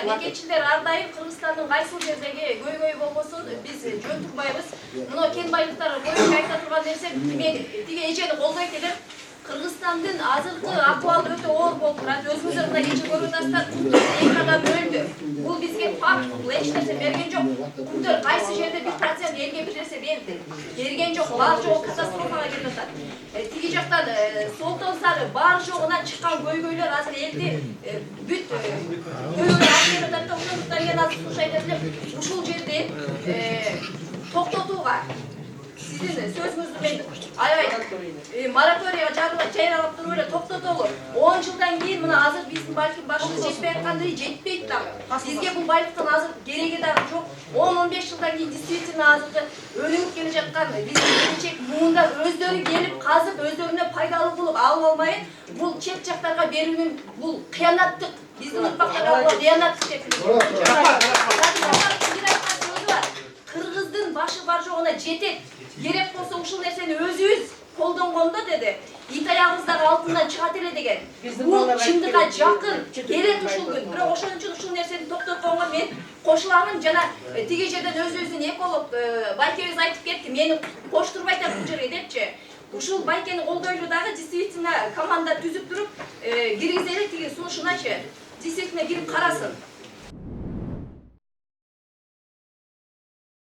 Мекенчилер ардайым Кыргызстандын кайсыл жердеги көйгөй болбосун биз жөн турбайбыз. Мына кен байлыктары боюнча айта турган нерсе, мен тиги эжени колдойт элем. Кыргызстандын азыркы акыбалы өтө оор болуп турат. Өзүңүздөр мына кече көрүп атасыздар. Эки адам өлдү. Бул бизге факт, бул эч нерсе берген жок. Күндөр кайсы жерде 1% элге бир нерсе берген жок. Баары жогу катастрофага келип атат. Тиги жактан солтон сары баары жогунан чыккан көйгөйлөр азыр элди бүт көйгөйлөр алып келип атат да, ошондуктан мен азыр сунуш айтат элем. Ушул жерди токтотууга сиздин сөзүңүздү мен аябай мораторийга чайралап туруп эле токтотолу. 10 жылдан кийин мына азыр биздин балким башыбыз жетпей аткандай жетпейт дагы. Бизге бул байлыктын азыр кереги дагы жок. 10-15 жылдан кийин действительно азыркы өнүгүп келе жаткан биздин келечек муундар өздөрү келип казып өздөрүнө пайдалуу кылып алып алмай, бул чет жактарга берүүнүн бул кыянаттык, биздин урпактарга кыянаттык деп Кыргыздын башы бар жогуна жетет. Керек болсо ушул нерсени өзүбүз колдонгондо деди. Ит аягыбыздагы алтындан чыгат эле деген. Бул чындыкка жакын келет ушул күн. Бирок ошон үчүн ушул нерсени токтотконго мен кошуламын. Жана тиги жерден өзүбүздүн эколог байкебиз айтып кетти. Мени коштурбай атат бул жерге депчи. Ушул байкени колдойлу дагы действительно команда түзүп туруп киргизели тиги сунушуначы. Действительно кирип карасын.